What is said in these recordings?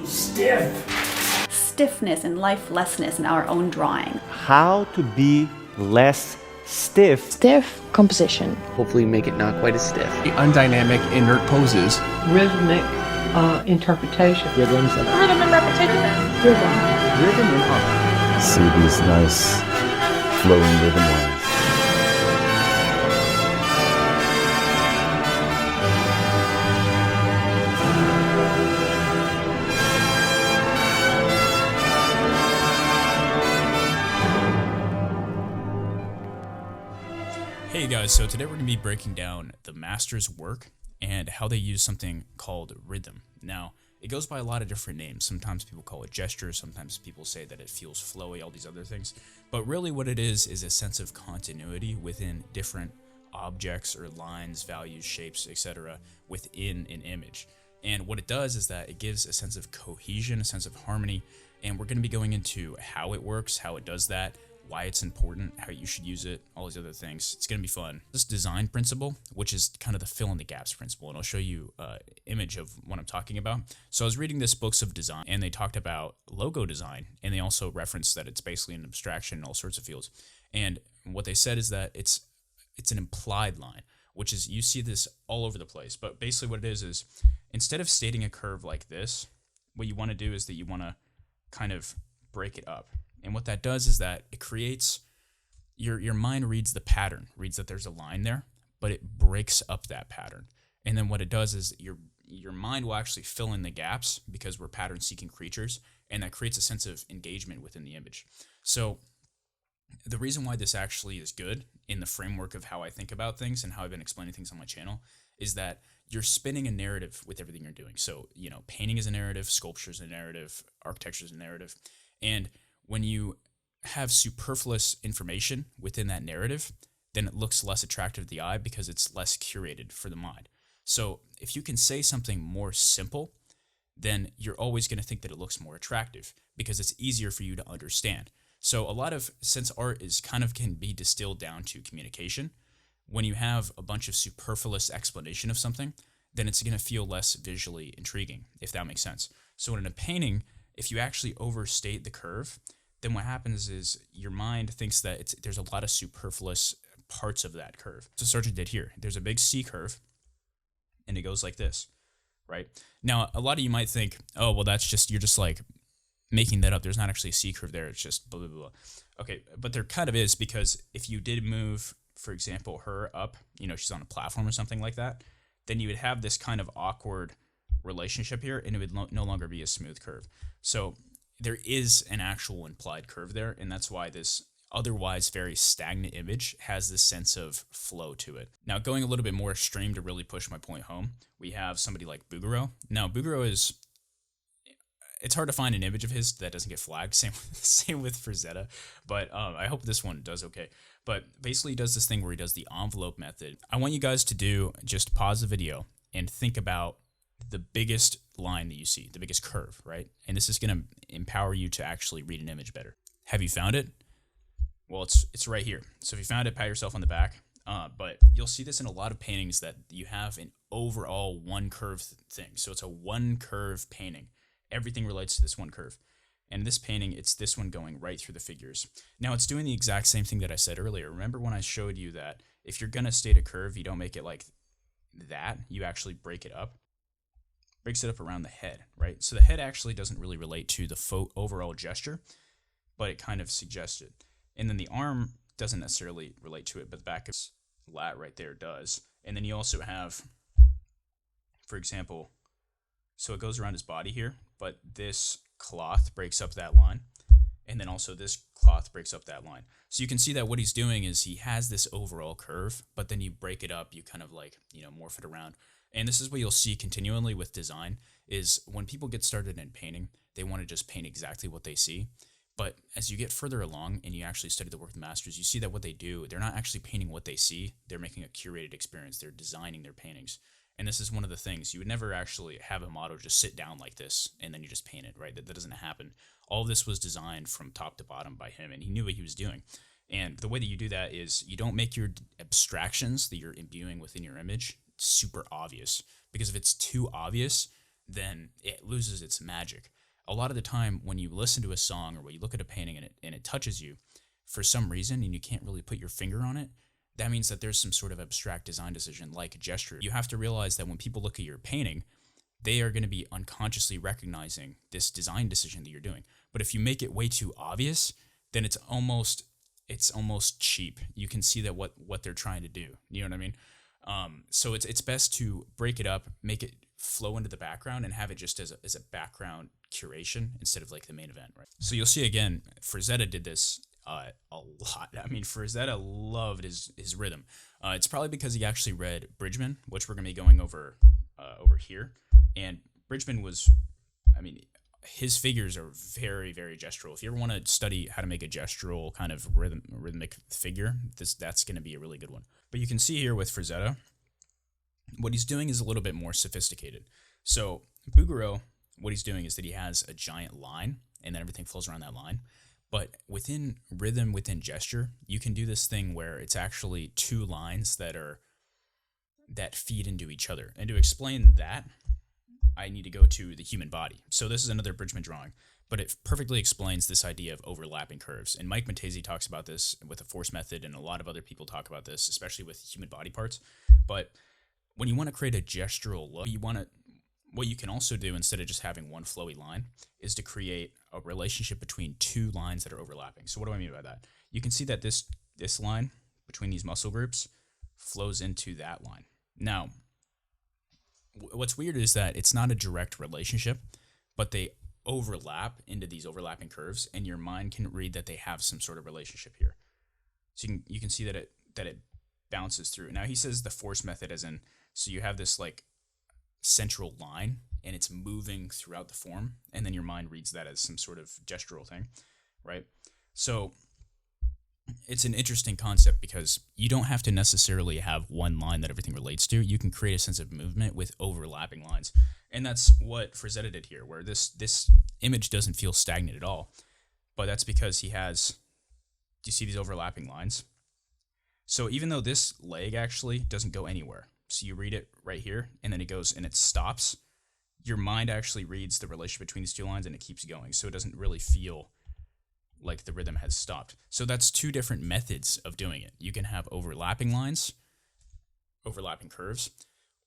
stiff. Stiffness and lifelessness in our own drawing. How to be less stiff. Stiff composition. Hopefully make it not quite as stiff. Undynamic, inert poses. Rhythmic interpretation. Rhythm and repetition. Rhythm and art. See these nice flowing rhythm lines. Hey guys, so today we're going to be breaking down the master's work and how they use something called rhythm. Now, it goes by a lot of different names. Sometimes people call it gesture, sometimes people say that it feels flowy, all these other things. But really what it is a sense of continuity within different objects or lines, values, shapes, etc. within an image. And what it does is that it gives a sense of cohesion, a sense of harmony, and we're going to be going into how it works, how it does that, why it's important, how you should use it, all these other things. It's going to be fun. This design principle, which is kind of the fill in the gaps principle, and I'll show you an image of what I'm talking about. So I was reading this Books of Design, and they talked about logo design, and they also referenced that it's basically an abstraction in all sorts of fields. And what they said is that it's an implied line, which is, you see this all over the place. But basically what it is instead of stating a curve like this, what you want to do is that you want to kind of break it up. And what that does is that it creates, your mind reads the pattern, reads that there's a line there, but it breaks up that pattern. And then what it does is your mind will actually fill in the gaps because we're pattern-seeking creatures, and that creates a sense of engagement within the image. So the reason why this actually is good in the framework of how I think about things and how I've been explaining things on my channel is that you're spinning a narrative with everything you're doing. So, painting is a narrative, sculpture is a narrative, architecture is a narrative. And when you have superfluous information within that narrative, then it looks less attractive to the eye because it's less curated for the mind. So if you can say something more simple, then you're always going to think that it looks more attractive because it's easier for you to understand. So since art can be distilled down to communication, when you have a bunch of superfluous explanation of something, then it's going to feel less visually intriguing, if that makes sense. So in a painting, if you actually overstate the curve, then what happens is your mind thinks that there's a lot of superfluous parts of that curve. So Sargent did here. There's a big C curve, and it goes like this, right? Now, a lot of you might think, oh, well, you're just like making that up. There's not actually a C curve there. It's just blah, blah, blah. Okay, but there kind of is, because if you did move, for example, her up, she's on a platform or something like that, then you would have this kind of awkward relationship here, and it would no longer be a smooth curve. So there is an actual implied curve there, and that's why this otherwise very stagnant image has this sense of flow to it. Now, going a little bit more extreme to really push my point home, we have somebody like Bouguereau. Now, Bouguereau it's hard to find an image of his that doesn't get flagged, same with Frazetta, but I hope this one does okay. But basically he does this thing where he does the envelope method. I want you guys to just pause the video and think about the biggest line that you see, the biggest curve, right? And this is going to empower you to actually read an image better. Have you found it? Well, it's right here. So if you found it, pat yourself on the back. But you'll see this in a lot of paintings that you have an overall one curve thing. So it's a one curve painting. Everything relates to this one curve. And in this painting, it's this one going right through the figures. Now, it's doing the exact same thing that I said earlier. Remember when I showed you that if you're going to state a curve, you don't make it like that. You actually break it up. Breaks it up around the head, right? So the head actually doesn't really relate to the overall gesture, but it kind of suggests it. And then the arm doesn't necessarily relate to it, but the back of lat right there does. And then you also have, for example, so it goes around his body here, but this cloth breaks up that line. And then also this cloth breaks up that line. So you can see that what he's doing is he has this overall curve, but then you break it up, you kind of like, morph it around. And this is what you'll see continually with design, is when people get started in painting, they want to just paint exactly what they see. But as you get further along and you actually study the work of the masters, you see that what they do, they're not actually painting what they see. They're making a curated experience. They're designing their paintings. And this is one of the things. You would never actually have a model just sit down like this and then you just paint it, right? That doesn't happen. All of this was designed from top to bottom by him, and he knew what he was doing. And the way that you do that is you don't make your abstractions that you're imbuing within your image super obvious, because if it's too obvious, then it loses its magic. A lot of the time when you listen to a song or when you look at a painting and it touches you for some reason and you can't really put your finger on it, that means that there's some sort of abstract design decision like a gesture. You have to realize that when people look at your painting, they are going to be unconsciously recognizing this design decision that you're doing. But if you make it way too obvious, then it's almost cheap. You can see that what they're trying to do. You know what I mean? So it's best to break it up, make it flow into the background, and have it just as a background curation instead of like the main event, right? So you'll see again, Frazetta did this a lot. I mean, Frazetta loved his rhythm. It's probably because he actually read Bridgman, which we're gonna be going over here. And Bridgman was, I mean, his figures are very, very gestural. If you ever want to study how to make a gestural kind of rhythmic figure, that's going to be a really good one. But you can see here with Frazetta, what he's doing is a little bit more sophisticated. So Bouguereau, what he's doing is that he has a giant line, and then everything flows around that line. But within rhythm, within gesture, you can do this thing where it's actually two lines that feed into each other. And to explain that, I need to go to the human body. So this is another Bridgman drawing, but it perfectly explains this idea of overlapping curves. And Mike Matesi talks about this with the force method, and a lot of other people talk about this, especially with human body parts. But when you want to create a gestural look, what you can also do instead of just having one flowy line is to create a relationship between two lines that are overlapping. So what do I mean by that? You can see that this line between these muscle groups flows into that line. Now, what's weird is that it's not a direct relationship, but they overlap into these overlapping curves, and your mind can read that they have some sort of relationship here. So you can see that it bounces through. Now he says the force method as in, so you have this like central line and it's moving throughout the form, and then your mind reads that as some sort of gestural thing, right? So it's an interesting concept because you don't have to necessarily have one line that everything relates to. You can create a sense of movement with overlapping lines. And that's what Frazetta did here, where this image doesn't feel stagnant at all. But that's because he has, do you see these overlapping lines? So even though this leg actually doesn't go anywhere, so you read it right here, and then it goes and it stops, your mind actually reads the relationship between these two lines and it keeps going. So it doesn't really feel like the rhythm has stopped. So that's two different methods of doing it. You can have overlapping lines, overlapping curves,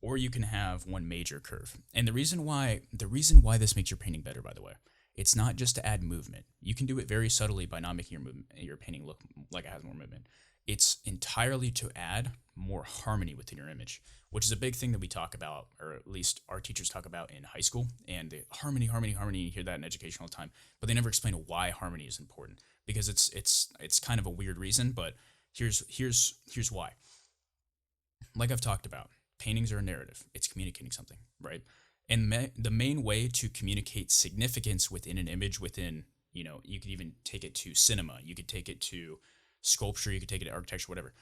or you can have one major curve. And the reason why this makes your painting better, by the way, it's not just to add movement. You can do it very subtly by not making your painting look like it has more movement. It's entirely to add more harmony within your image, which is a big thing that we talk about, or at least our teachers talk about in high school. And the harmony, you hear that in education all the time, but they never explain why harmony is important, because it's kind of a weird reason, but here's why. Like I've talked about, paintings are a narrative. It's communicating something, right? And the main way to communicate significance within an image, you could even take it to cinema, you could take it to sculpture, you could take it to architecture, whatever.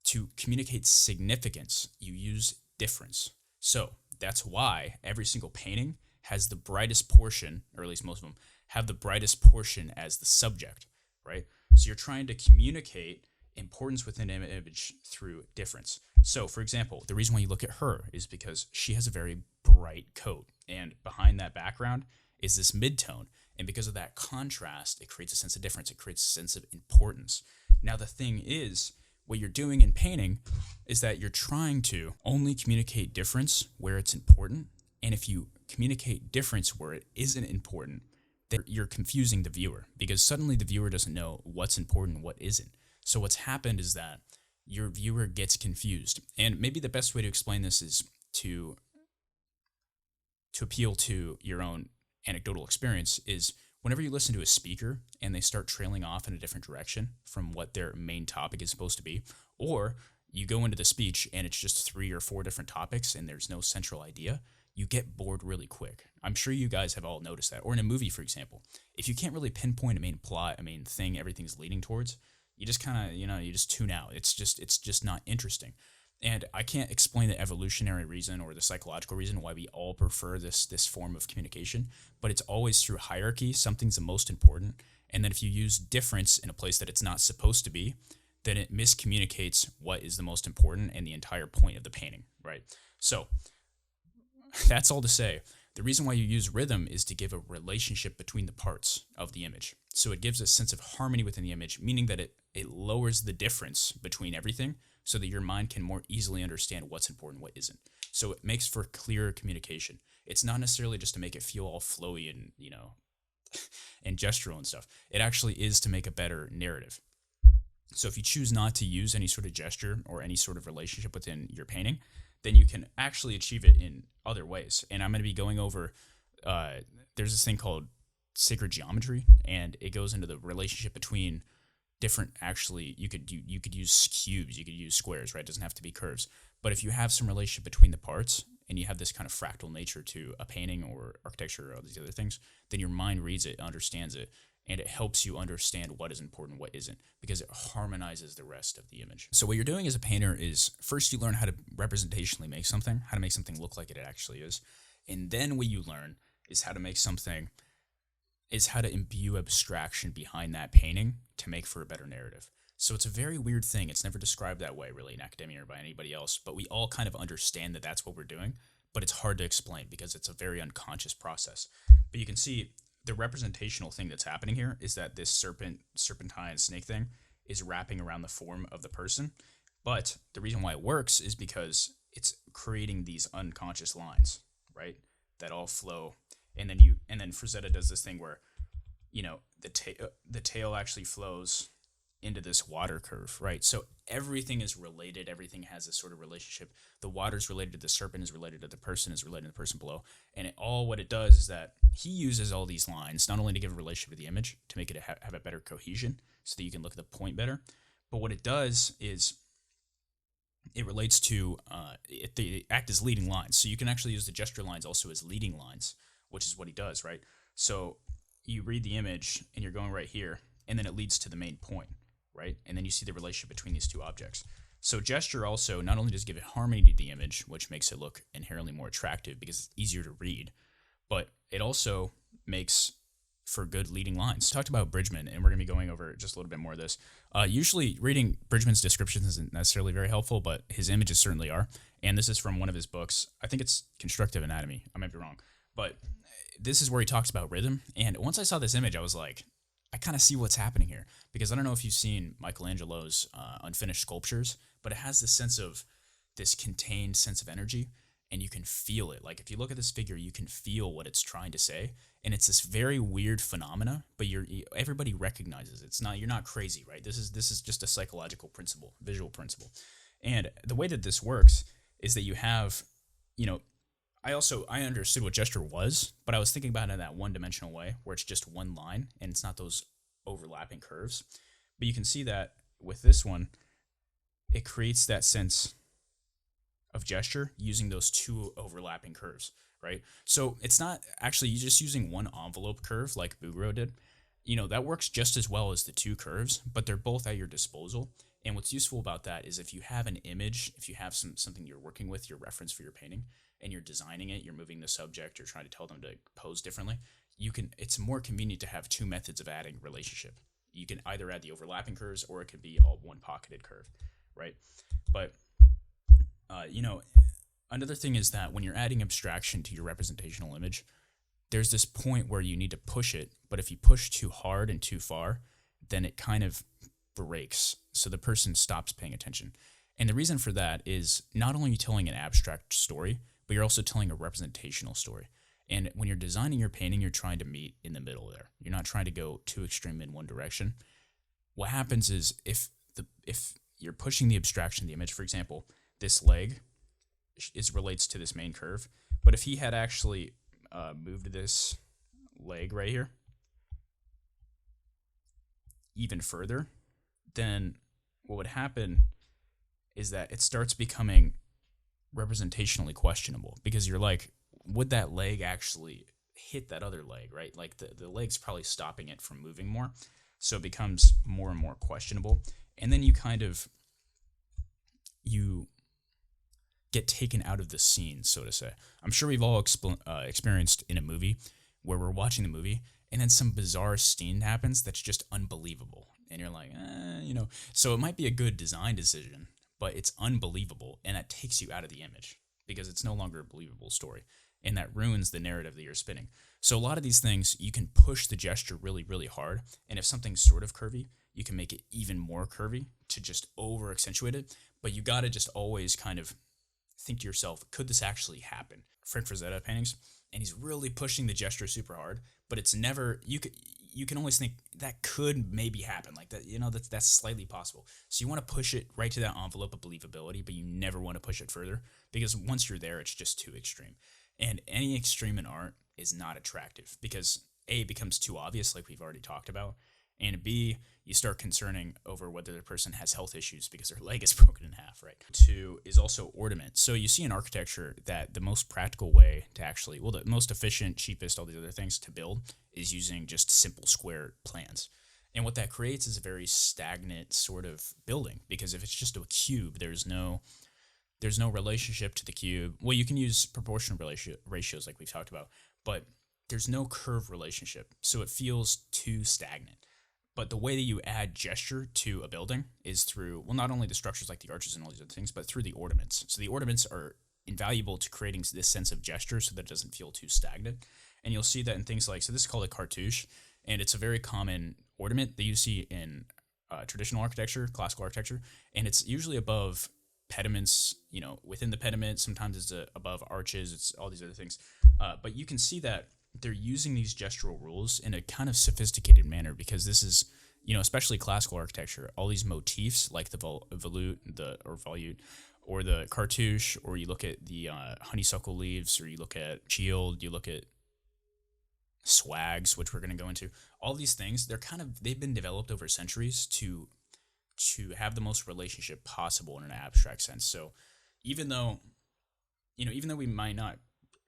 To communicate significance, you use difference. So that's why every single painting has the brightest portion, or at least most of them, have the brightest portion as the subject, right? So you're trying to communicate importance within an image through difference. So, for example, the reason why you look at her is because she has a very bright coat, and behind that background is this mid-tone. And because of that contrast, it creates a sense of difference. It creates a sense of importance. Now, the thing is, what you're doing in painting is that you're trying to only communicate difference where it's important. And if you communicate difference where it isn't important, then you're confusing the viewer, because suddenly the viewer doesn't know what's important and what isn't. So what's happened is that your viewer gets confused. And maybe the best way to explain this is to appeal to your own anecdotal experience is whenever you listen to a speaker and they start trailing off in a different direction from what their main topic is supposed to be, or you go into the speech and it's just 3 or 4 different topics and there's no central idea, you get bored really quick. I'm sure you guys have all noticed that. Or in a movie, for example, if you can't really pinpoint a main plot, a main thing everything's leading towards, you just kind of, you just tune out. It's just not interesting. And I can't explain the evolutionary reason or the psychological reason why we all prefer this form of communication, but it's always through hierarchy. Something's the most important. And then if you use difference in a place that it's not supposed to be, then it miscommunicates what is the most important and the entire point of the painting, right? So that's all to say. The reason why you use rhythm is to give a relationship between the parts of the image. So it gives a sense of harmony within the image, meaning that it lowers the difference between everything so that your mind can more easily understand what's important, what isn't. So it makes for clearer communication. It's not necessarily just to make it feel all flowy and, and gestural and stuff. It actually is to make a better narrative. So if you choose not to use any sort of gesture or any sort of relationship within your painting, then you can actually achieve it in other ways. And I'm going to be going over, there's this thing called sacred geometry, and it goes into the relationship between different, actually, you could use cubes, you could use squares, right? It doesn't have to be curves. But if you have some relationship between the parts, and you have this kind of fractal nature to a painting or architecture or all these other things, then your mind reads it, understands it, and it helps you understand what is important, what isn't, because it harmonizes the rest of the image. So what you're doing as a painter is, first you learn how to representationally make something, how to make something look like it actually is. And then what you learn is how to make something, is how to imbue abstraction behind that painting to make for a better narrative. So it's a very weird thing. It's never described that way really in academia or by anybody else, but we all kind of understand that that's what we're doing, but it's hard to explain because it's a very unconscious process. But you can see the representational thing that's happening here is that this serpentine snake thing is wrapping around the form of the person. But the reason why it works is because it's creating these unconscious lines, right? That all flow. And then Frazetta does this thing where, the tail actually flows into this water curve, right? So everything is related. Everything has this sort of relationship. The water's related to the serpent, is related to the person, is related to the person below. And what it does is that he uses all these lines, not only to give a relationship to the image, to make it have a better cohesion so that you can look at the point better, but what it does is it relates to, they act as leading lines. So you can actually use the gesture lines also as leading lines, which is what he does, right? So you read the image and you're going right here, and then it leads to the main point, right? And then you see the relationship between these two objects. So gesture also not only does give it harmony to the image, which makes it look inherently more attractive because it's easier to read, but it also makes for good leading lines. Talked about Bridgman, and we're going to be going over just a little bit more of this. Usually reading Bridgman's descriptions isn't necessarily very helpful, but his images certainly are. And this is from one of his books. I think it's Constructive Anatomy. I might be wrong. But this is where he talks about rhythm. And once I saw this image, I was like, I kind of see what's happening here. Because I don't know if you've seen Michelangelo's unfinished sculptures, but it has this contained sense of energy, and you can feel it. Like if you look at this figure, you can feel what it's trying to say. And it's this very weird phenomena, but everybody recognizes it. You're not crazy, right? This is just a psychological principle, visual principle. And the way that this works is that you have, I understood what gesture was, but I was thinking about it in that one-dimensional way where it's just one line and it's not those overlapping curves. But you can see that with this one, it creates that sense of gesture using those two overlapping curves, right? So it's not actually you just using one envelope curve like Bouguereau did. That works just as well as the two curves, but they're both at your disposal. And what's useful about that is if you have an image, if you have something you're working with, your reference for your painting, and you're designing it, you're moving the subject, you're trying to tell them to pose differently, it's more convenient to have two methods of adding relationship. You can either add the overlapping curves or it could be all one pocketed curve, right? But, another thing is that when you're adding abstraction to your representational image, there's this point where you need to push it, but if you push too hard and too far, then it kind of breaks, so the person stops paying attention. And the reason for that is not only are you telling an abstract story, but you're also telling a representational story. And when you're designing your painting, you're trying to meet in the middle there. You're not trying to go too extreme in one direction. What happens is if you're pushing the abstraction of the image, for example, this leg relates to this main curve, but if he had actually moved this leg right here even further, then what would happen is that it starts becoming representationally questionable, because you're like, would that leg actually hit that other leg, right? Like the leg's probably stopping it from moving more. So it becomes more and more questionable. And then you get taken out of the scene, so to say. I'm sure we've all experienced in a movie where we're watching the movie and then some bizarre scene happens that's just unbelievable. And you're like, So it might be a good design decision, but it's unbelievable, and that takes you out of the image because it's no longer a believable story. and that ruins the narrative that you're spinning. So a lot of these things, you can push the gesture really, really hard, and if something's sort of curvy, you can make it even more curvy to just over accentuate it. But you got to just always kind of think to yourself, could this actually happen? Frank Frazetta paintings, and he's really pushing the gesture super hard, but it's never, you can always think that could maybe happen, like that, that's slightly possible. So you want to push it right to that envelope of believability, but you never want to push it further, because once you're there, it's just too extreme. And any extreme in art is not attractive, because A, it becomes too obvious, like we've already talked about, and B, you start concerning over whether the person has health issues because their leg is broken in half, right? 2 is also ornament. So you see in architecture that the most practical way to actually, the most efficient, cheapest, all these other things to build is using just simple square plans. And what that creates is a very stagnant sort of building, because if it's just a cube, there's no relationship to the cube. Well, you can use proportional ratios like we've talked about, but there's no curve relationship. So it feels too stagnant. But the way that you add gesture to a building is through, not only the structures like the arches and all these other things, but through the ornaments. So the ornaments are invaluable to creating this sense of gesture so that it doesn't feel too stagnant. And you'll see that in things like, so this is called a cartouche, and it's a very common ornament that you see in traditional architecture, classical architecture, and it's usually above pediments, within the pediment. Sometimes it's above arches, it's all these other things. But you can see that they're using these gestural rules in a kind of sophisticated manner, because this is, especially classical architecture, all these motifs like the volute, or the cartouche, or you look at the honeysuckle leaves, or you look at shield, you look at swags, which we're going to go into. All these things, they've been developed over centuries to have the most relationship possible in an abstract sense. So even though we might not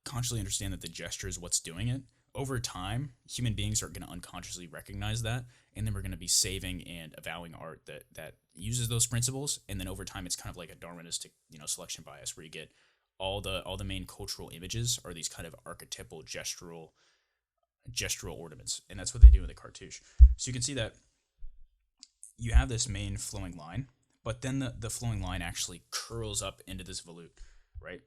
consciously understand that the gesture is what's doing it, over time, human beings are going to unconsciously recognize that, and then we're going to be saving and avowing art that uses those principles. And then over time, it's kind of like a Darwinistic, selection bias, where you get all the main cultural images are these kind of archetypal gestural ornaments, and that's what they do in the cartouche. So you can see that you have this main flowing line, but then the flowing line actually curls up into this volute, right?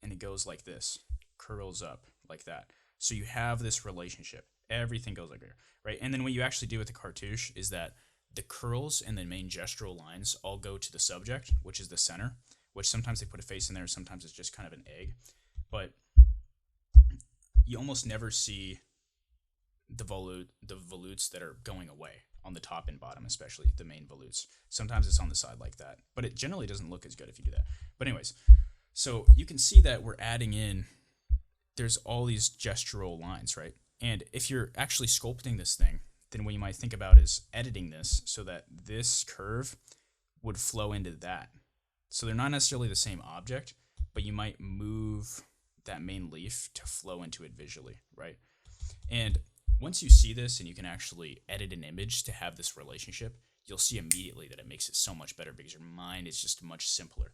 And it goes like this, curls up like that. So you have this relationship. Everything goes like there, right? And then what you actually do with the cartouche is that the curls and the main gestural lines all go to the subject, which is the center, which sometimes they put a face in there, sometimes it's just kind of an egg. But you almost never see the volutes that are going away on the top and bottom, especially the main volutes. Sometimes it's on the side like that, but it generally doesn't look as good if you do that. But anyways, so you can see that we're adding in, there's all these gestural lines, right? And if you're actually sculpting this thing, then what you might think about is editing this so that this curve would flow into that. So they're not necessarily the same object, but you might move that main leaf to flow into it visually, right? And once you see this and you can actually edit an image to have this relationship, you'll see immediately that it makes it so much better, because your mind is just much simpler.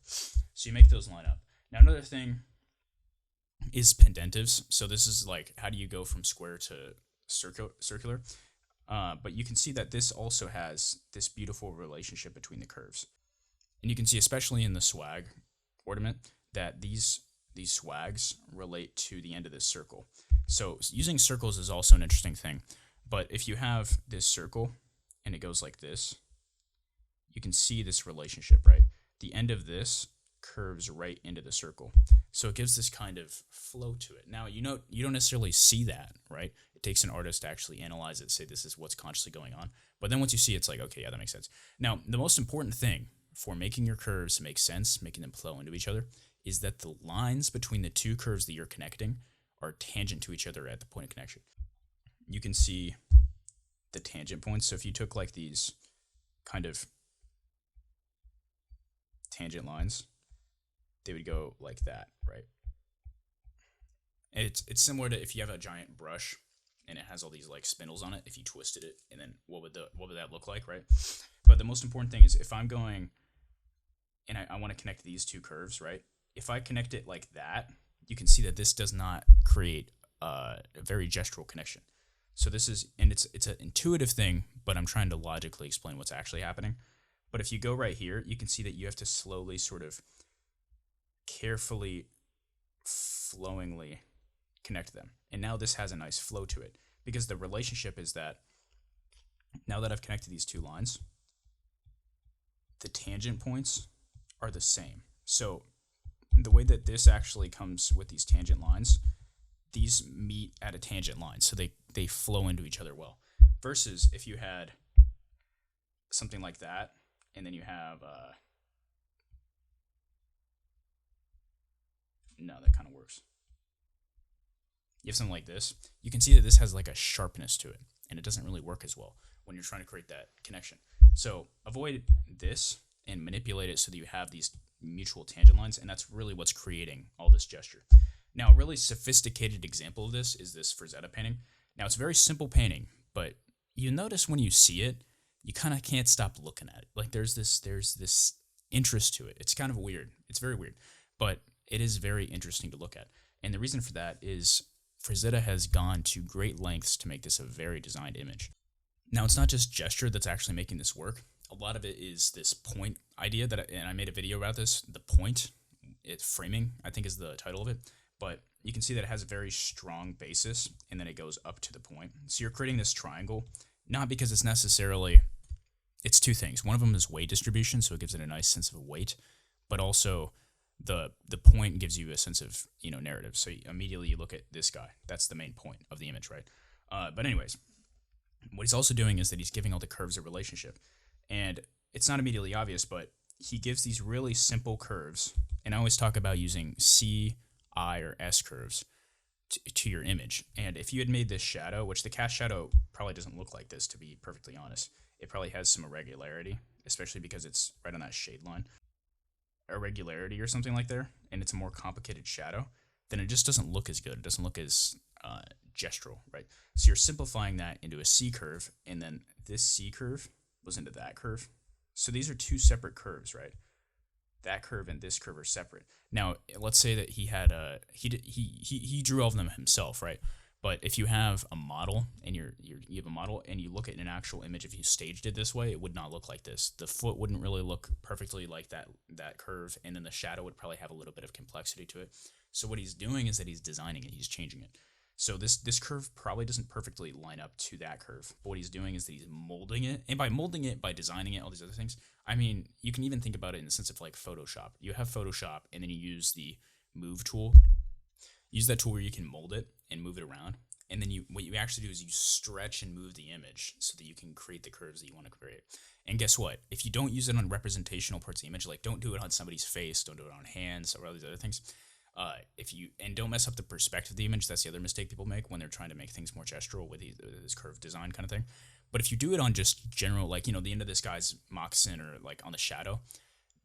So you make those line up. Now, another thing is pendentives. So this is like, how do you go from square to circular? But you can see that this also has this beautiful relationship between the curves. And you can see, especially in the swag ornament, that these swags relate to the end of this circle. So using circles is also an interesting thing. But if you have this circle and it goes like this, you can see this relationship, right? The end of this curves right into the circle. So it gives this kind of flow to it. Now, you don't necessarily see that, right? It takes an artist to actually analyze it, say this is what's consciously going on. But then once you see it, it's like, okay, yeah, that makes sense. Now, the most important thing for making your curves make sense, making them flow into each other, is that the lines between the two curves that you're connecting are tangent to each other at the point of connection. You can see the tangent points. So if you took like these kind of tangent lines, they would go like that, right? And it's similar to if you have a giant brush and it has all these like spindles on it. If you twisted it, and then what would that look like, right? But the most important thing is, if I'm going and I want to connect these two curves, right? If I connect it like that, you can see that this does not create a very gestural connection. So this is, and it's an intuitive thing, but I'm trying to logically explain what's actually happening. But if you go right here, you can see that you have to slowly, sort of carefully, flowingly connect them. And now this has a nice flow to it, because the relationship is that now that I've connected these two lines, the tangent points are the same. So the way that this actually comes with these tangent lines, these meet at a tangent line, so they flow into each other well. Versus if you had something like that, and then you have no, that kind of works. You have something like this, you can see that this has like a sharpness to it, and it doesn't really work as well when you're trying to create that connection. So avoid this and manipulate it so that you have these mutual tangent lines, and that's really what's creating all this gesture. Now, a really sophisticated example of this is this Frazetta painting. Now, it's a very simple painting, but you notice when you see it, you kind of can't stop looking at it. Like there's this interest to it. It's kind of weird. It's very weird, but it is very interesting to look at. And the reason for that is Frazetta has gone to great lengths to make this a very designed image. Now, it's not just gesture that's actually making this work. A lot of it is this point idea and I made a video about this. The point, framing, I think is the title of it. But you can see that it has a very strong basis, and then it goes up to the point. So you're creating this triangle, not because it's necessarily, it's two things. One of them is weight distribution, so it gives it a nice sense of weight, but also the point gives you a sense of, narrative. So immediately you look at this guy. That's the main point of the image, right? But anyways, what he's also doing is that he's giving all the curves a relationship. And it's not immediately obvious, but he gives these really simple curves. And I always talk about using C, I, or S curves to your image. And if you had made this shadow, which the cast shadow probably doesn't look like this, to be perfectly honest. It probably has some irregularity, especially because it's right on that shade line. Irregularity or something like there, and it's a more complicated shadow, then it just doesn't look as good. It doesn't look as gestural, right? So you're simplifying that into a C curve, and then this C curve goes into that curve. So these are two separate curves, right? That curve and this curve are separate. Now, let's say that he had he drew all of them himself, right? But if you have a model and you have a model and you look at an actual image, if you staged it this way, it would not look like this. The foot wouldn't really look perfectly like that curve, and then the shadow would probably have a little bit of complexity to it. So what he's doing is that he's designing it, he's changing it. So this curve probably doesn't perfectly line up to that curve. But what he's doing is that he's molding it, and by molding it, by designing it, all these other things, I mean, you can even think about it in the sense of like Photoshop. You have Photoshop, and then you use the move tool. Use that tool where you can mold it and move it around. And then what you actually do is you stretch and move the image so that you can create the curves that you want to create. And guess what? If you don't use it on representational parts of the image, like don't do it on somebody's face, don't do it on hands or all these other things. And don't mess up the perspective of the image. That's the other mistake people make when they're trying to make things more gestural with this curved design kind of thing. But if you do it on just general, like, the end of this guy's moccasin or like on the shadow,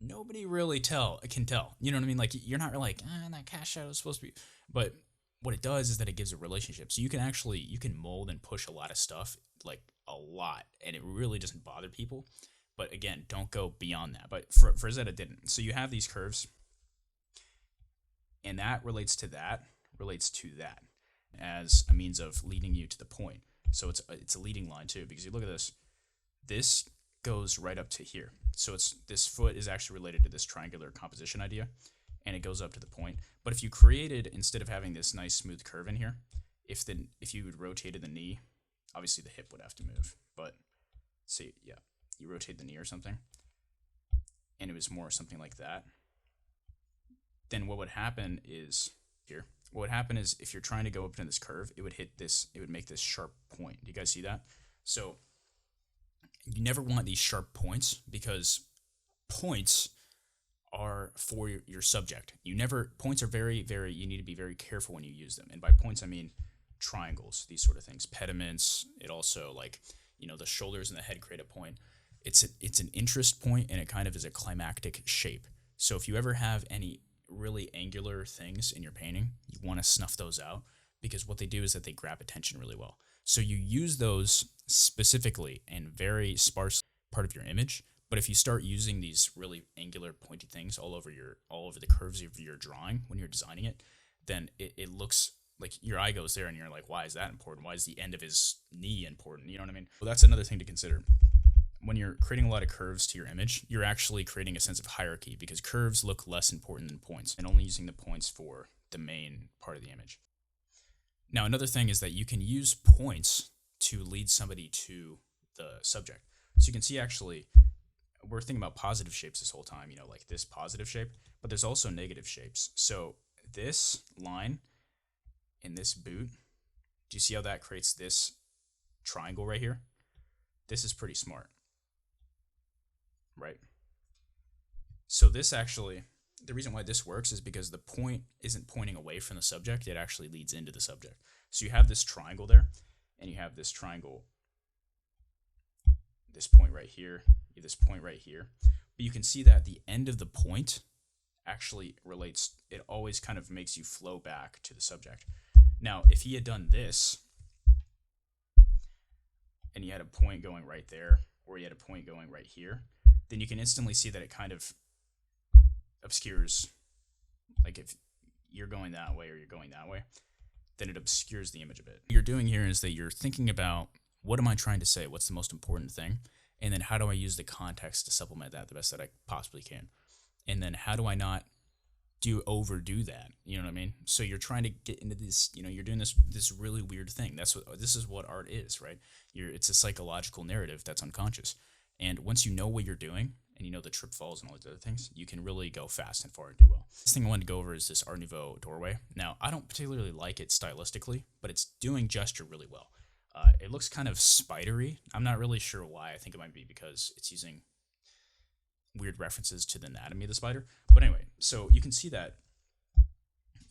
nobody really can tell. You know what I mean? Like, you're not really like, that cast shadow is supposed to be. But what it does is that it gives a relationship. So you can mold and push a lot of stuff, like a lot, and it really doesn't bother people. But again, don't go beyond that. But Frazetta didn't. So you have these curves, and that relates to that as a means of leading you to the point. So it's a leading line too, because you look at this. This goes right up to here. So this foot is actually related to this triangular composition idea, and it goes up to the point. But if you created, instead of having this nice smooth curve in here, if you had rotated the knee, obviously the hip would have to move. But say, yeah, you rotate the knee or something, and it was more something like that, then what would happen is here. What would happen is if you're trying to go up into this curve, it would make this sharp point. Do you guys see that? So you never want these sharp points, because points are for your subject. Points are very, very, you need to be very careful when you use them. And by points, I mean triangles, these sort of things, pediments. It also, like, the shoulders and the head create a point. It's an interest point, and it kind of is a climactic shape. So if you ever have any really angular things in your painting, you want to snuff those out, because what they do is that they grab attention really well. So you use those specifically and very sparse part of your image. But if you start using these really angular pointy things all over the curves of your drawing when you're designing it, then it looks like your eye goes there, and you're like, why is that important? Why is the end of his knee important? You know what I mean? Well, that's another thing to consider. When you're creating a lot of curves to your image, you're actually creating a sense of hierarchy, because curves look less important than points, and only using the points for the main part of the image. Now, another thing is that you can use points to lead somebody to the subject. So you can see actually, we're thinking about positive shapes this whole time, like this positive shape, but there's also negative shapes. So this line in this boot, do you see how that creates this triangle right here? This is pretty smart, right? So this actually, the reason why this works is because the point isn't pointing away from the subject, it actually leads into the subject. So you have this triangle there, and you have this triangle, this point right here, you have this point right here. But you can see that the end of the point actually relates, it always kind of makes you flow back to the subject. Now, if he had done this, and he had a point going right there, or he had a point going right here, then you can instantly see that it kind of obscures, like if you're going that way or you're going that way, then it obscures the image a bit. What you're doing here is that you're thinking about, what am I trying to say? What's the most important thing? And then how do I use the context to supplement that the best that I possibly can? And then how do I not overdo that? You know what I mean? So you're trying to get into this, you're doing this really weird thing. This is what art is, right? It's a psychological narrative that's unconscious. And once you know what you're doing, and you know the trip falls and all these other things, you can really go fast and far and do well. This thing I wanted to go over is this Art Nouveau doorway. Now, I don't particularly like it stylistically, but it's doing gesture really well. It looks kind of spidery. I'm not really sure why. I think it might be because it's using weird references to the anatomy of the spider. But anyway, so you can see that,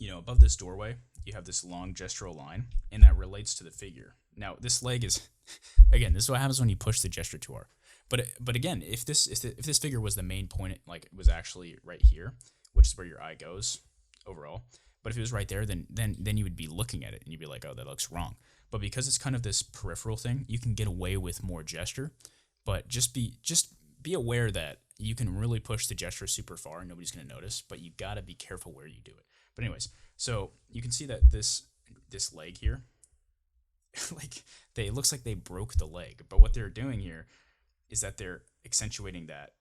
above this doorway, you have this long gestural line, and that relates to the figure. Now, this leg is, again, this is what happens when you push the gesture too hard. But again, if this figure was the main point, like it was actually right here, which is where your eye goes overall. But if it was right there, then you would be looking at it and you'd be like, oh, that looks wrong. But because it's kind of this peripheral thing, you can get away with more gesture. But just be aware that you can really push the gesture super far and nobody's going to notice. But you got to be careful where you do it. But anyways, so you can see that this leg here, it looks like they broke the leg. But what they're doing here is that they're accentuating that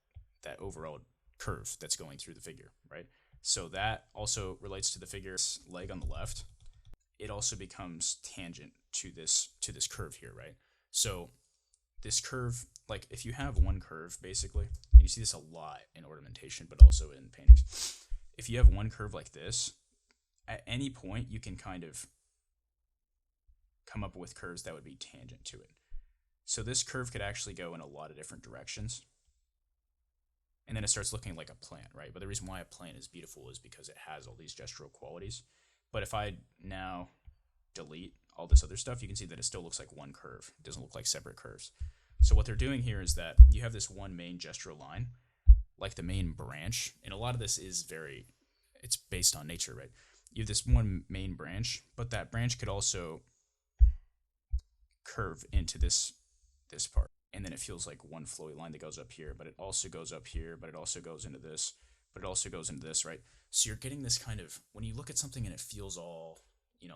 overall curve that's going through the figure, right? So that also relates to the figure's leg on the left. It also becomes tangent to this curve here, right? So this curve, like if you have one curve basically, and you see this a lot in ornamentation, but also in paintings, if you have one curve like this, at any point you can kind of come up with curves that would be tangent to it. So this curve could actually go in a lot of different directions. And then it starts looking like a plant, right? But the reason why a plant is beautiful is because it has all these gestural qualities. But if I now delete all this other stuff, you can see that it still looks like one curve. It doesn't look like separate curves. So what they're doing here is that you have this one main gestural line, like the main branch. And a lot of this is it's based on nature, right? You have this one main branch, but that branch could also curve into this part, and then it feels like one flowy line that goes up here, but it also goes up here, but it also goes into this, but it also goes into this, right? So you're getting this kind of, when you look at something and it feels all,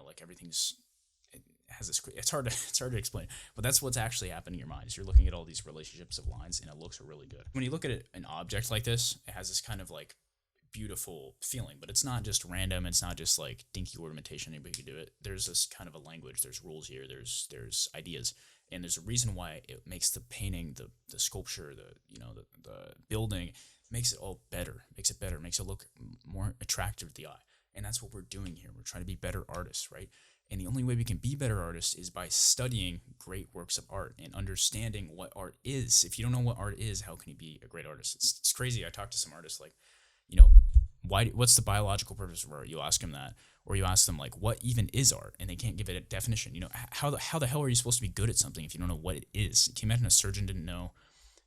like it has this, it's hard to explain, but that's what's actually happening in your mind, is you're looking at all these relationships of lines, and it looks really good. When you look at an object like this, it has this kind of like beautiful feeling, but it's not just random. It's not just like dinky ornamentation. Anybody can do it. There's this kind of a language. There's rules here. There's ideas. And there's a reason why it makes the painting, the sculpture, the building, makes it all better. Makes it look more attractive to the eye. And that's what we're doing here. We're trying to be better artists, right? And the only way we can be better artists is by studying great works of art and understanding what art is. If you don't know what art is, how can you be a great artist? It's crazy. I talked to some artists like, what's the biological purpose of art? You ask them that, or you ask them like, what even is art? And they can't give it a definition. How the hell are you supposed to be good at something if you don't know what it is? Can you imagine a surgeon didn't know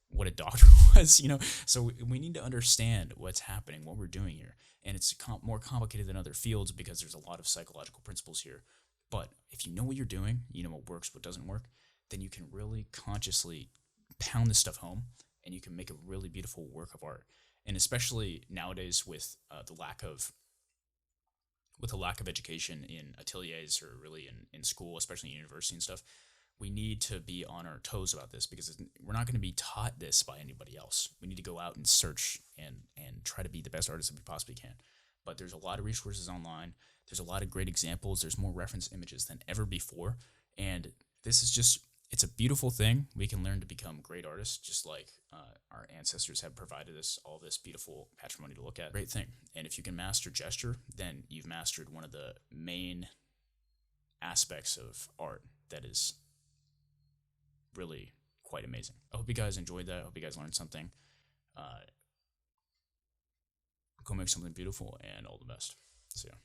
what a doctor was? So we need to understand what's happening, what we're doing here. And it's more complicated than other fields because there's a lot of psychological principles here. But if you know what you're doing, you know what works, what doesn't work, then you can really consciously pound this stuff home, and you can make a really beautiful work of art. And especially nowadays with the lack of education in ateliers or really in school, especially in university and stuff, we need to be on our toes about this, because we're not going to be taught this by anybody else. We need to go out and search and try to be the best artists that we possibly can. But there's a lot of resources online. There's a lot of great examples. There's more reference images than ever before. And this is just, it's a beautiful thing. We can learn to become great artists, just like our ancestors have provided us all this beautiful patrimony to look at. Great thing. And if you can master gesture, then you've mastered one of the main aspects of art that is really quite amazing. I hope you guys enjoyed that. I hope you guys learned something. Go make something beautiful, and all the best. See ya.